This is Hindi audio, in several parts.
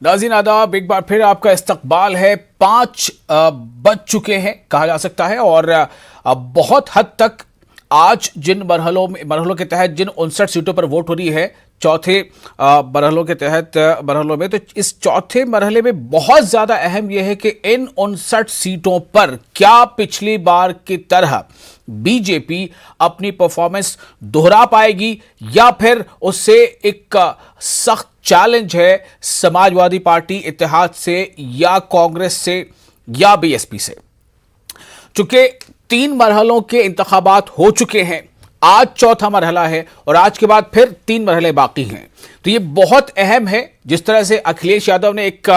नाज़रीन आदाब, एक बार फिर आपका इस्तकबाल है। 5 बज चुके हैं कहा जा सकता है और बहुत हद तक आज जिन मरहलों के तहत जिन 59 सीटों पर वोट हो रही है, चौथे मरहलों में, तो इस चौथे मरहले में बहुत ज्यादा अहम यह है कि इन 59 सीटों पर क्या पिछली बार की तरह बीजेपी अपनी परफॉर्मेंस दोहरा पाएगी या फिर उससे एक सख्त चैलेंज है समाजवादी पार्टी इत्तेहाद से या कांग्रेस से या बीएसपी से। चूंकि 3 मरहलों के इंतखाबात हो चुके हैं, आज चौथा मरहला है और आज के बाद फिर 3 मरहले बाकी हैं, तो ये बहुत अहम है। जिस तरह से अखिलेश यादव ने एक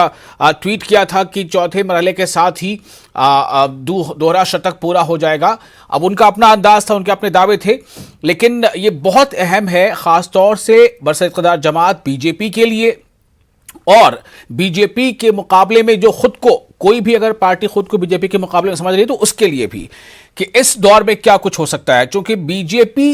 ट्वीट किया था कि चौथे मरहले के साथ ही दोहरा शतक पूरा हो जाएगा। अब उनका अपना अंदाज था, उनके अपने दावे थे, लेकिन ये बहुत अहम है खासतौर से बरसर-ए-इक़्तिदार जमात बीजेपी के लिए और बीजेपी के मुकाबले में जो खुद को, कोई भी अगर पार्टी खुद को बीजेपी के मुकाबले में समझ रही है तो उसके लिए भी कि इस दौर में क्या कुछ हो सकता है। क्योंकि बीजेपी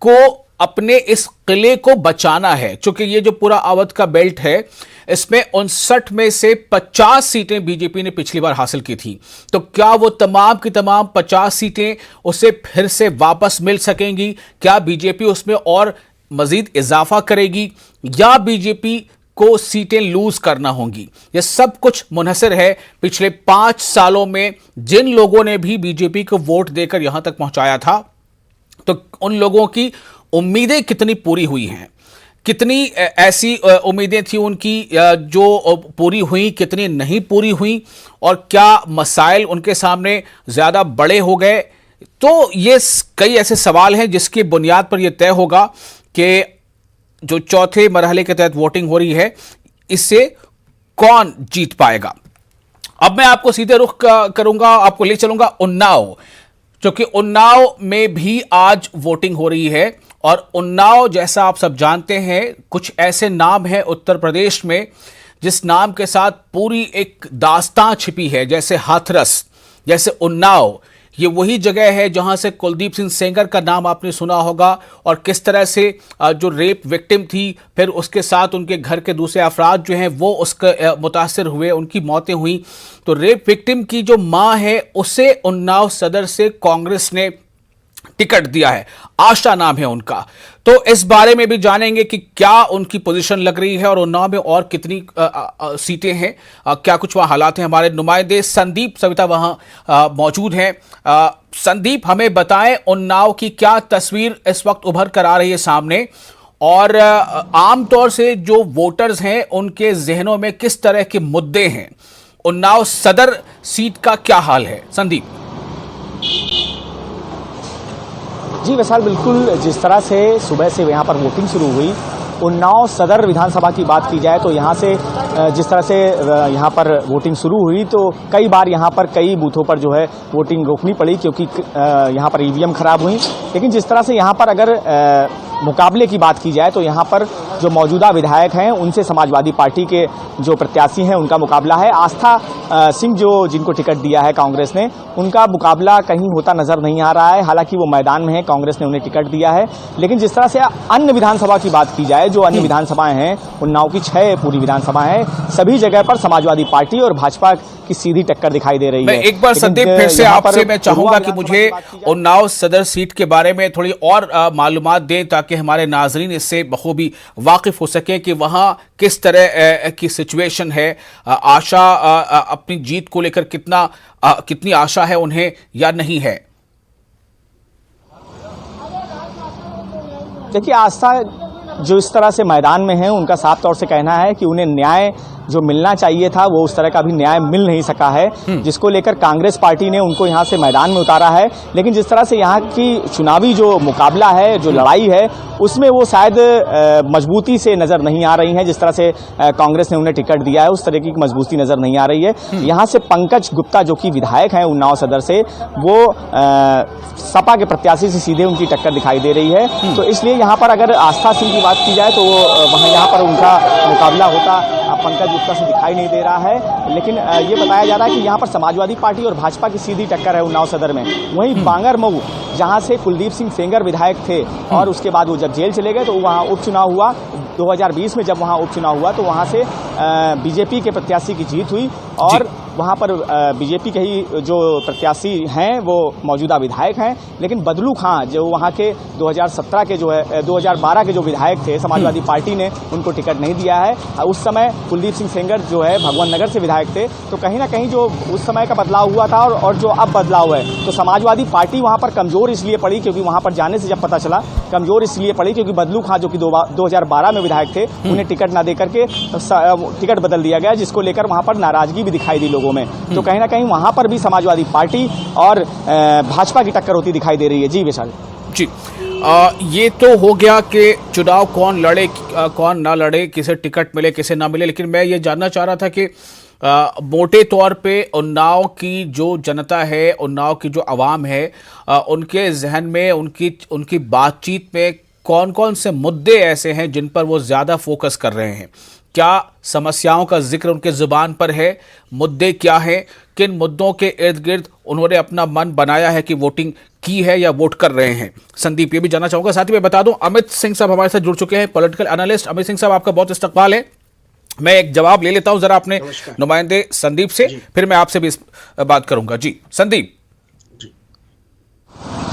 को अपने इस किले को बचाना है, क्योंकि ये जो पूरा अवध का बेल्ट है इसमें 59 में से 50 सीटें बीजेपी ने पिछली बार हासिल की थी, तो क्या वो तमाम की तमाम 50 सीटें उसे फिर से वापस मिल सकेंगी? क्या बीजेपी उसमें और मजीद इजाफा करेगी या बीजेपी को सीटें लूज करना होंगी? यह सब कुछ मुनहसर है पिछले 5 सालों में जिन लोगों ने भी बीजेपी को वोट देकर यहां तक पहुंचाया था, तो उन लोगों की उम्मीदें कितनी पूरी हुई हैं, कितनी ऐसी उम्मीदें थी उनकी जो पूरी हुई, कितनी नहीं पूरी हुई, और क्या मसाइल उनके सामने ज्यादा बड़े हो गए। तो ये कई ऐसे सवाल हैं जिसकी बुनियाद पर यह तय होगा कि जो चौथे मरहले के तहत वोटिंग हो रही है इससे कौन जीत पाएगा। अब मैं आपको सीधे रुख करूंगा, आपको ले चलूंगा उन्नाव, क्योंकि उन्नाव में भी आज वोटिंग हो रही है। और उन्नाव, जैसा आप सब जानते हैं, कुछ ऐसे नाम हैं उत्तर प्रदेश में जिस नाम के साथ पूरी एक दास्तां छिपी है, जैसे हाथरस, जैसे उन्नाव। ये वही जगह है जहां से कुलदीप सिंह सेंगर का नाम आपने सुना होगा, और किस तरह से जो रेप विक्टिम थी, फिर उसके साथ उनके घर के दूसरे अफराद जो हैं वो उसके मुतासिर हुए, उनकी मौतें हुई। तो रेप विक्टिम की जो मां है उसे उन्नाव सदर से कांग्रेस ने टिकट दिया है, आशा नाम है उनका। तो इस बारे में भी जानेंगे कि क्या उनकी पोजीशन लग रही है और उन्नाव में और कितनी सीटें हैं, क्या कुछ वहां हालात हैं। हमारे नुमाइंदे संदीप सविता वहां मौजूद हैं। संदीप, हमें बताएं उन्नाव की क्या तस्वीर इस वक्त उभर कर आ रही है सामने, और आमतौर से जो वोटर्स हैं उनके जहनों में किस तरह के मुद्दे हैं। उन्नाव सदर सीट का क्या हाल है संदीप? जी वैशाल, बिल्कुल जिस तरह से सुबह से यहाँ पर वोटिंग शुरू हुई, उन्नाव सदर विधानसभा की बात की जाए तो यहाँ से जिस तरह से यहाँ पर वोटिंग शुरू हुई तो कई बार यहाँ पर कई बूथों पर जो है वोटिंग रोकनी पड़ी क्योंकि यहाँ पर ईवीएम खराब हुई। लेकिन जिस तरह से यहाँ पर अगर मुकाबले की बात की जाए तो यहाँ पर जो मौजूदा विधायक हैं उनसे समाजवादी पार्टी के जो प्रत्याशी हैं उनका मुकाबला है। आस्था सिंह जो जिनको टिकट दिया है कांग्रेस ने, उनका मुकाबला कहीं होता नजर नहीं आ रहा है। हालांकि वो मैदान में है, कांग्रेस ने उन्हें टिकट दिया है। लेकिन जिस तरह से अन्य विधानसभा की बात की जाए, जो अन्य विधानसभाएं हैं, उन्नाव की 6 पूरी विधानसभा है, सभी जगह पर समाजवादी पार्टी और भाजपा की सीधी टक्कर दिखाई दे रही है। एक बार संदीप फिर से आपसे मैं चाहूंगा कि मुझे उन्नाव सदर सीट के बारे में थोड़ी और मालूमात दें ताकि हमारे नाजरीन इससे बखूबी वाकिफ हो सके कि वहां किस तरह की सिचुएशन है। आशा अपनी जीत को लेकर कितनी आशा है उन्हें या नहीं है? देखिए, आस्था जो इस तरह से मैदान में है, उनका साफ तौर से कहना है कि उन्हें न्याय जो मिलना चाहिए था वो उस तरह का भी न्याय मिल नहीं सका है, जिसको लेकर कांग्रेस पार्टी ने उनको यहां से मैदान में उतारा है। लेकिन जिस तरह से यहां की चुनावी जो मुकाबला है, जो लड़ाई है, उसमें वो शायद मजबूती से नजर नहीं आ रही है। जिस तरह से कांग्रेस ने उन्हें टिकट दिया है उस तरह की मजबूती नजर नहीं आ रही है। यहां से पंकज गुप्ता जो कि विधायक हैं उन्नाव सदर से, वो सपा के प्रत्याशी से सीधे उनकी टक्कर दिखाई दे रही है। तो इसलिए यहाँ पर अगर आस्था सिंह की बात की जाए तो वहाँ यहाँ पर उनका मुकाबला होता पंकज गुप्ता से दिखाई नहीं दे रहा है। लेकिन ये बताया जा रहा है कि यहाँ पर समाजवादी पार्टी और भाजपा की सीधी टक्कर है उन्नाव सदर में। वहीं बांगरमऊ, जहाँ से कुलदीप सिंह सेंगर विधायक थे और उसके बाद वो जब जेल चले गए तो वहाँ उपचुनाव हुआ, 2020 में जब वहाँ उपचुनाव हुआ तो वहाँ से बीजेपी के प्रत्याशी की जीत हुई और वहाँ पर बीजेपी के ही जो प्रत्याशी हैं वो मौजूदा विधायक हैं, लेकिन बदलू खां जो वहाँ के 2017 के जो है 2012 के जो विधायक थे, समाजवादी पार्टी ने उनको टिकट नहीं दिया है। उस समय कुलदीप सिंह सेंगर जो है भगवान नगर से विधायक थे, तो कहीं ना कहीं जो उस समय का बदलाव हुआ था और जो अब बदलाव है, तो समाजवादी पार्टी वहाँ पर कमजोर इसलिए पड़ी क्योंकि वहाँ पर जाने से जब पता चला कमजोर इसलिए पड़ी क्योंकि बदलू खां जो कि 2012 में विधायक थे, उन्हें टिकट ना देकर के टिकट बदल दिया गया, जिसको लेकर वहाँ पर नाराजगी भी दिखाई दी लोगों में। तो कहीं ना कहीं वहाँ पर भी समाजवादी पार्टी और भाजपा की टक्कर होती दिखाई दे रही है। जी विशाल जी, ये तो हो गया कि चुनाव कौन लड़े कौन ना लड़े, किसे टिकट मिले किसे ना मिले, लेकिन मैं ये जानना चाह रहा था कि मोटे तौर पे उन्नाव की जो जनता है, उन्नाव की जो आवाम है, उनके जहन में उनकी बातचीत में कौन कौन से मुद्दे ऐसे हैं जिन पर वो ज़्यादा फोकस कर रहे हैं? क्या समस्याओं का जिक्र उनके ज़ुबान पर है? मुद्दे क्या हैं? किन मुद्दों के इर्द गिर्द उन्होंने अपना मन बनाया है कि वोटिंग की है या वोट कर रहे हैं? संदीप, ये भी जानना चाहूँगा। साथ ही मैं बता दूं, अमित सिंह साहब हमारे साथ जुड़ चुके हैं, पॉलिटिकल एनालिस्ट। अमित सिंह साहब, आपका बहुत इस्तकबाल है। मैं एक जवाब ले लेता हूं जरा अपने नुमाइंदे संदीप से, फिर मैं आपसे भी बात करूंगा। जी संदीप।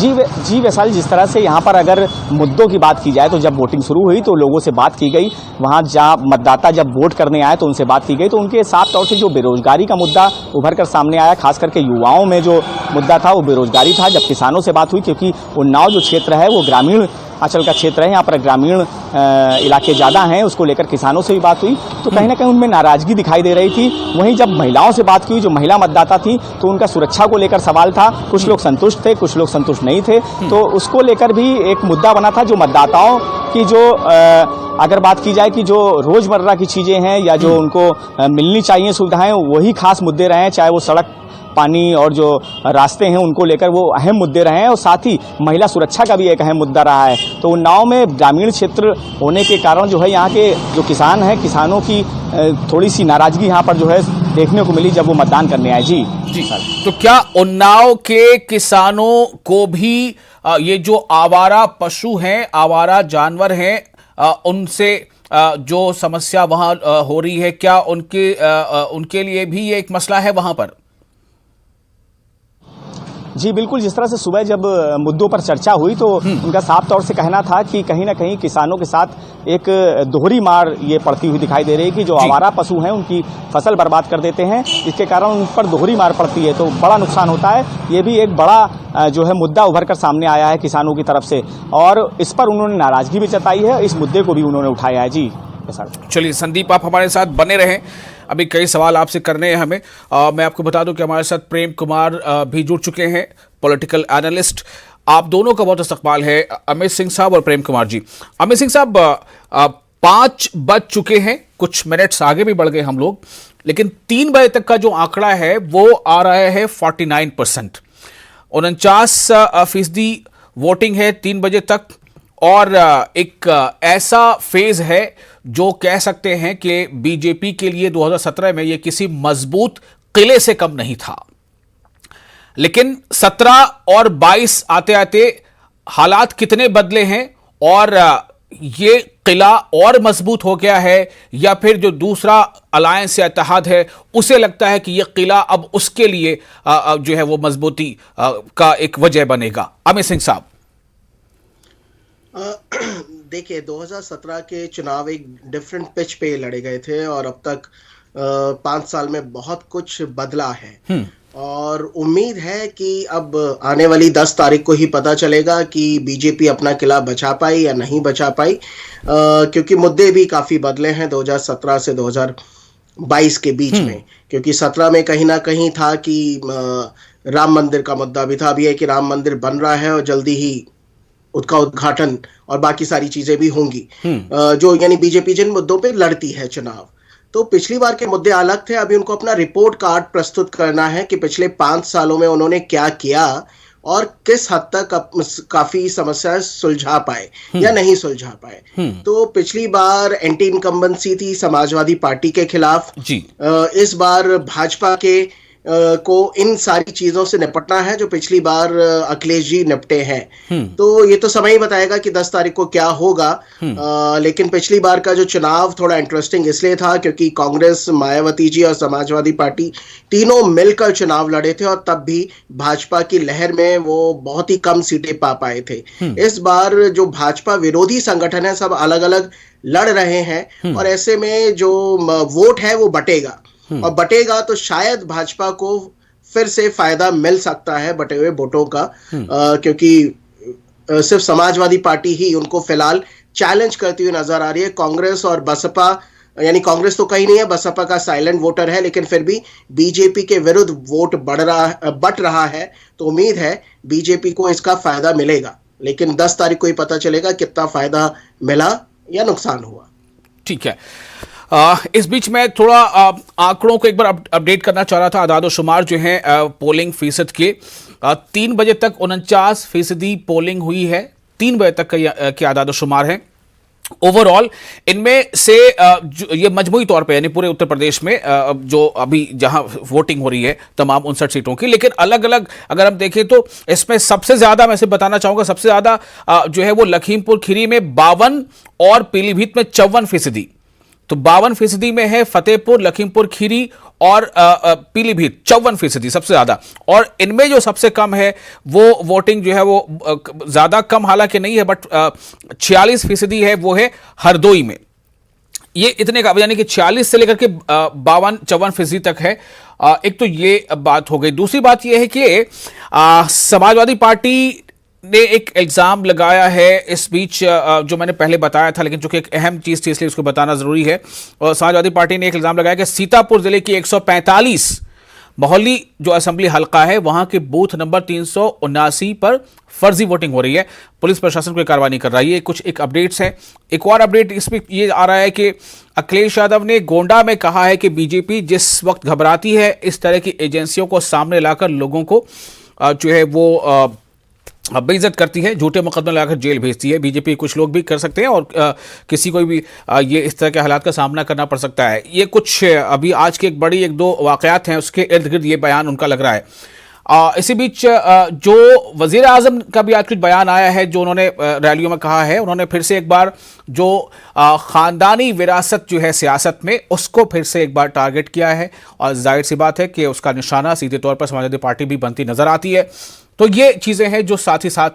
जी वैशाली, जिस तरह से यहाँ पर अगर मुद्दों की बात की जाए तो जब वोटिंग शुरू हुई तो लोगों से बात की गई, वहाँ जहाँ मतदाता जब वोट करने आए तो उनसे बात की गई, तो उनके साफ तौर से जो बेरोजगारी का मुद्दा उभर कर सामने आया, खास करके युवाओं में जो मुद्दा था वो बेरोजगारी था। जब किसानों से बात हुई, क्योंकि उन्नाव जो क्षेत्र है वो ग्रामीण अंचल का क्षेत्र है, यहाँ पर ग्रामीण इलाके ज़्यादा हैं, उसको लेकर किसानों से भी बात हुई तो कहीं ना कहीं उनमें नाराजगी दिखाई दे रही थी। वहीं जब महिलाओं से बात की, जो महिला मतदाता थी, तो उनका सुरक्षा को लेकर सवाल था। कुछ लोग संतुष्ट थे, कुछ लोग संतुष्ट नहीं थे, तो उसको लेकर भी एक मुद्दा बना था। जो मतदाताओं की जो अगर बात की जाए कि जो रोजमर्रा की चीज़ें हैं या जो उनको मिलनी चाहिए सुविधाएं, वही खास मुद्दे रहे हैं, चाहे वो सड़क, पानी और जो रास्ते हैं उनको लेकर वो अहम मुद्दे रहे हैं, और साथ ही महिला सुरक्षा का भी एक अहम मुद्दा रहा है। तो उन्नाव में ग्रामीण क्षेत्र होने के कारण जो है यहाँ के जो किसान हैं, किसानों की थोड़ी सी नाराजगी यहाँ पर जो है देखने को मिली जब वो मतदान करने आए। जी सर। तो क्या उन्नाव के किसानों को भी ये जो आवारा पशु हैं, आवारा जानवर हैं, उनसे जो समस्या वहाँ हो रही है, क्या उनके लिए भी ये एक मसला है वहाँ पर? जी बिल्कुल, जिस तरह से सुबह जब मुद्दों पर चर्चा हुई तो उनका साफ तौर से कहना था कि कहीं ना कहीं किसानों के साथ एक दोहरी मार ये पड़ती हुई दिखाई दे रही है कि जो आवारा पशु हैं उनकी फसल बर्बाद कर देते हैं, इसके कारण उन पर दोहरी मार पड़ती है, तो बड़ा नुकसान होता है। ये भी एक बड़ा जो है मुद्दा उभर कर सामने आया है किसानों की तरफ से, और इस पर उन्होंने नाराजगी भी जताई है, इस मुद्दे को भी उन्होंने उठाया है। जी चलिए संदीप, आप हमारे साथ बने रहें, अभी कई सवाल आपसे करने हैं हमें। मैं आपको बता दूं कि हमारे साथ प्रेम कुमार भी जुड़ चुके हैं, पॉलिटिकल एनालिस्ट। आप दोनों का बहुत इस्तकबाल है, अमित सिंह साहब और प्रेम कुमार जी। अमित सिंह साहब, 5 बज चुके हैं, कुछ मिनट्स आगे भी बढ़ गए हम लोग, लेकिन 3 बजे तक का जो आंकड़ा है वो आ रहा है 49%, 49% वोटिंग है 3 बजे तक, और एक ऐसा फेज है जो कह सकते हैं कि बीजेपी के लिए 2017 में ये किसी मजबूत किले से कम नहीं था, लेकिन 17 और 22 आते आते हालात कितने बदले हैं, और ये किला और मजबूत हो गया है, या फिर जो दूसरा अलायंस या इत्तेहाद है उसे लगता है कि ये किला अब उसके लिए जो है वो मजबूती का एक वजह बनेगा? अमित सिंह साहब। देखिए, 2017 के चुनाव एक डिफरेंट पिच पे लड़े गए थे, और अब तक 5 साल में बहुत कुछ बदला है, और उम्मीद है कि अब आने वाली 10 तारीख को ही पता चलेगा कि बीजेपी अपना किला बचा पाई या नहीं बचा पाई, क्योंकि मुद्दे भी काफी बदले हैं 2017 से 2022 के बीच में। क्योंकि 17 में कहीं ना कहीं था कि राम मंदिर का मुद्दा भी था, अभी है कि राम मंदिर बन रहा है और जल्दी ही उसका उद्घाटन और बाकी सारी चीजें भी होंगी, जो यानी बीजेपी जिन मुद्दों पे लड़ती है चुनाव। तो पिछली बार के मुद्दे अलग थे, अभी उनको अपना रिपोर्ट कार्ड प्रस्तुत करना है कि पिछले 5 सालों में उन्होंने क्या किया और किस हद तक काफी समस्याएं सुलझा पाए या नहीं सुलझा पाए। तो पिछली बार एंटी इनकम्बेंसी थी समाजवादी पार्टी के खिलाफ जी। इस बार भाजपा के को इन सारी चीजों से निपटना है जो पिछली बार अखिलेश जी निपटे हैं। तो ये तो समय ही बताएगा कि 10 तारीख को क्या होगा। लेकिन पिछली बार का जो चुनाव थोड़ा इंटरेस्टिंग इसलिए था क्योंकि कांग्रेस, मायावती जी और समाजवादी पार्टी तीनों मिलकर चुनाव लड़े थे और तब भी भाजपा की लहर में वो बहुत ही कम सीटें पा पाए थे। इस बार जो भाजपा विरोधी संगठन है सब अलग अलग लड़ रहे हैं और ऐसे में जो वोट है वो बटेगा और बटेगा तो शायद भाजपा को फिर से फायदा मिल सकता है बटे हुए वोटों का, क्योंकि सिर्फ समाजवादी पार्टी ही उनको फिलहाल चैलेंज करती हुई नजर आ रही है। कांग्रेस और बसपा, यानी कांग्रेस तो कहीं नहीं है, बसपा का साइलेंट वोटर है, लेकिन फिर भी बीजेपी के विरुद्ध वोट बट रहा है। तो उम्मीद है बीजेपी को इसका फायदा मिलेगा, लेकिन 10 तारीख को ही पता चलेगा कितना फायदा मिला या नुकसान हुआ। ठीक है। इस बीच में थोड़ा आंकड़ों को एक बार अपडेट करना चाह रहा था। आदादोशुमार जो है पोलिंग फीसद के 3 बजे तक 49% पोलिंग हुई है। 3 बजे तक के आदादोशुमार है। ओवरऑल इनमें से ये मजमूई तौर पे यानी पूरे उत्तर प्रदेश में जो अभी जहां वोटिंग हो रही है तमाम 59 सीटों की, लेकिन अलग अलग अगर हम देखें तो इसमें सबसे ज्यादा मैं से बताना चाहूंगा, सबसे ज्यादा जो है वो लखीमपुर खीरी में 52 और पीलीभीत में 54%। तो 52% में है फतेहपुर, लखीमपुर खीरी और पीलीभीत 54% सबसे ज्यादा। और इनमें जो सबसे कम है वो वोटिंग जो है वो ज्यादा कम हालांकि नहीं है, बट 46% है वो है हरदोई में। ये इतने का यानी कि 46 से लेकर के 52-54% तक है। एक तो ये बात हो गई। दूसरी बात ये है कि समाजवादी पार्टी ने एक इल्जाम लगाया है इस बीच, जो मैंने पहले बताया था, लेकिन जो कि एक अहम चीज थी इसलिए उसको बताना जरूरी है। और समाजवादी पार्टी ने एक इल्जाम लगाया कि सीतापुर जिले की 145 मोहल्ली जो असेंबली हलका है वहां के बूथ नंबर 379 पर फर्जी वोटिंग हो रही है। पुलिस प्रशासन कोई कार्रवाई नहीं कर रहा है। ये कुछ एक अपडेट्स हैं। एक और अपडेट इसमें ये आ रहा है कि अखिलेश यादव ने गोंडा में कहा है कि बीजेपी जिस वक्त घबराती है इस तरह की एजेंसियों को सामने लाकर लोगों को जो है वो बेइज्जत करती है, झूठे मुकदमे लगाकर जेल भेजती है। बीजेपी कुछ लोग भी कर सकते हैं और किसी को भी ये इस तरह के हालात का सामना करना पड़ सकता है। ये कुछ अभी आज के एक बड़ी 1-2 वाकयात हैं उसके इर्द गिर्द ये बयान उनका लग रहा है। इसी बीच जो वजीर आजम का भी आज कुछ बयान आया है जो उन्होंने रैलियों में कहा है। उन्होंने फिर से एक बार जो खानदानी विरासत जो है सियासत में उसको फिर से एक बार टारगेट किया है और जाहिर सी बात है कि उसका निशाना सीधे तौर पर समाजवादी पार्टी भी बनती नजर आती है। तो ये चीजें हैं जो साथ ही साथ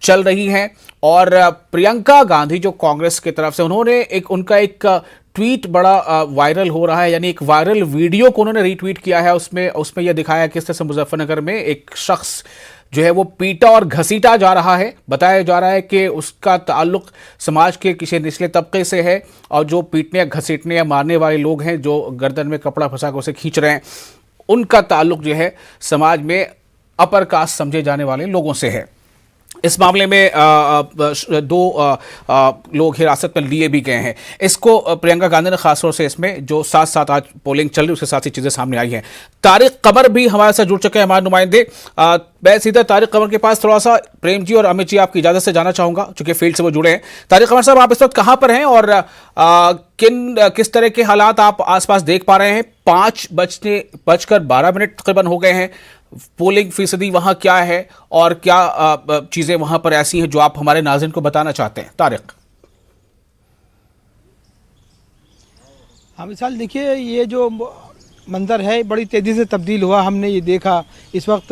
चल रही हैं। और प्रियंका गांधी जो कांग्रेस की तरफ से उन्होंने उनका एक ट्वीट बड़ा वायरल हो रहा है, यानी एक वायरल वीडियो को उन्होंने रीट्वीट किया है। उसमें यह दिखाया किस तरह से मुजफ्फरनगर में एक शख्स जो है वो पीटा और घसीटा जा रहा है। बताया जा रहा है कि उसका ताल्लुक समाज के किसी निचले तबके से है और जो पीटने या घसीटने या मारने वाले लोग हैं जो गर्दन में कपड़ा फंसा कर उसे खींच रहे हैं उनका ताल्लुक जो है समाज में अपर कास्ट समझे जाने वाले लोगों से है। इस मामले में 2 लोग हिरासत में लिए भी गए हैं। इसको प्रियंका गांधी ने खासतौर से इसमें जो साथ साथ आज पोलिंग चल रही उसके साथ ही चीजें सामने आई हैं। तारिक कमर भी हमारे साथ जुड़ चुके हैं, हमारे नुमाइंदे। मैं सीधा तारिक कमर के पास थोड़ा सा प्रेम जी और अमित जी आपकी इजाजत से जाना चाहूंगा क्योंकि फील्ड से वो जुड़े हैं। तारिक कमर साहब, आप इस वक्त कहां पर हैं और किस तरह के हालात आप आसपास देख पा रहे हैं? 5:12 तकरीबन हो गए हैं। पोलिंग फीसदी वहां क्या है और क्या चीजें वहां पर ऐसी हैं जो आप हमारे नाज़रीन को बताना चाहते हैं? तारिक। हाँ विशाल, देखिए ये जो मंजर है बड़ी तेज़ी से तब्दील हुआ। हमने ये देखा इस वक्त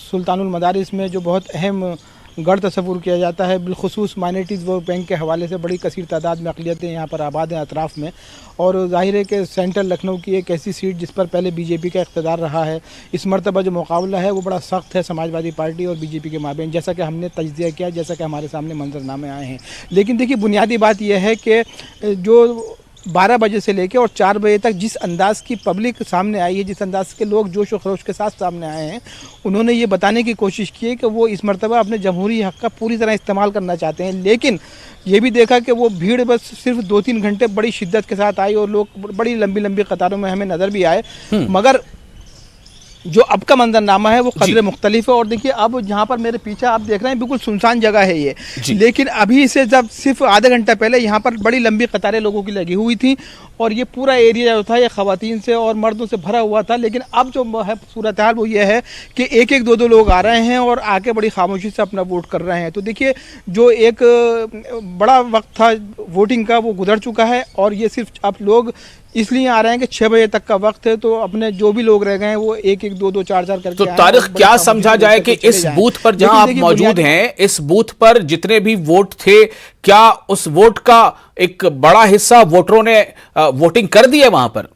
सुल्तानुल मदारिस में जो बहुत अहम गढ़ तस्वुर किया जाता है, बिलखुसूस माइनॉरिटीज़ वोट बैंक के हवाले से बड़ी कसीर तादाद में अक़लियतें यहाँ पर आबाद हैं अतराफ़ में। और ज़ाहिर है कि सेंट्रल लखनऊ की एक ऐसी सीट जिस पर पहले बीजेपी का इक़्तिदार रहा है, इस मरतबा जो मुकाबला है वो बड़ा सख्त है समाजवादी पार्टी और बीजेपी के माबेन, जैसा कि हमने तज्ज़िया किया, जैसा कि हमारे सामने मंजरनामे आए हैं। लेकिन देखिए बुनियादी बात यह है कि जो 12 बजे से लेकर और 4 बजे तक जिस अंदाज़ की पब्लिक सामने आई है, जिस अंदाज़ के लोग जोश व खरोश के साथ सामने आए हैं, उन्होंने ये बताने की कोशिश की है कि वो इस मरतबा अपने जमहूरी हक़ का पूरी तरह इस्तेमाल करना चाहते हैं। लेकिन ये भी देखा कि वो भीड़ बस सिर्फ 2-3 घंटे बड़ी शिद्दत के साथ आई और लोग बड़ी लंबी लंबी कतारों में हमें नज़र भी आए, मगर जो अब का मंजरनामा है वो कदरे मुख्तलिफ है। और देखिए अब जहाँ पर मेरे पीछे आप देख रहे हैं बिल्कुल सुनसान जगह है ये, लेकिन अभी से जब सिर्फ आधा घंटा पहले यहाँ पर बड़ी लंबी कतारें लोगों की लगी हुई थी और ये पूरा एरिया जो था ये ख़वातीन से और मर्दों से भरा हुआ था। लेकिन अब जो है सूरत हाल वो ये है कि एक एक दो लोग आ रहे हैं और आके बड़ी खामोशी से अपना वोट कर रहे हैं। तो देखिए जो एक बड़ा वक्त था वोटिंग का वो गुजर चुका है और ये सिर्फ अब लोग इसलिए आ रहे हैं कि 6 बजे तक का वक्त है, तो अपने जो भी लोग रह गए हैं वो एक एक दो चार करके तो तारिक क्या समझा जाए कि इस बूथ पर जहां आप मौजूद हैं, इस बूथ पर जितने भी वोट थे, क्या उस वोट का एक बड़ा हिस्सा वोटरों ने वोटिंग कर दी है वहां पर?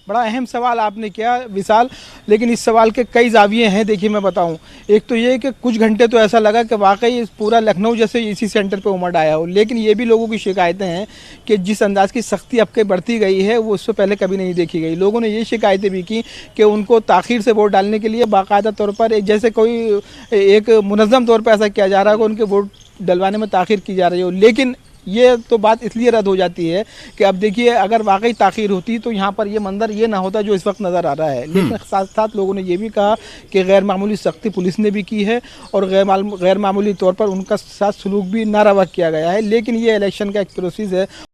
बड़ा अहम सवाल आपने किया विशाल, लेकिन इस सवाल के कई जाविये हैं। देखिए मैं बताऊं, एक तो ये कि कुछ घंटे तो ऐसा लगा कि वाकई पूरा लखनऊ जैसे इसी सेंटर पे उमड़ आया हो, लेकिन ये भी लोगों की शिकायतें हैं कि जिस अंदाज की सख्ती अब के बढ़ती गई है वो उससे पहले कभी नहीं देखी गई। लोगों ने ये शिकायतें भी की कि उनको ताख़ीर से वोट डालने के लिए बाकायदा तौर पर जैसे कोई एक मुनज़्ज़म तौर पर ऐसा किया जा रहा है कि उनके वोट डलवाने में ताख़ीर की जा रही हो। लेकिन ये तो बात इसलिए रद्द हो जाती है कि अब देखिए अगर वाकई ताख़ीर होती तो यहाँ पर ये मंजर ये ना होता जो इस वक्त नज़र आ रहा है। लेकिन साथ साथ लोगों ने ये भी कहा कि गैर मामूली सख्ती पुलिस ने भी की है और गैर मामूली तौर पर उनका साथ सलूक भी नारवा किया गया है। लेकिन ये इलेक्शन का एक प्रोसेस है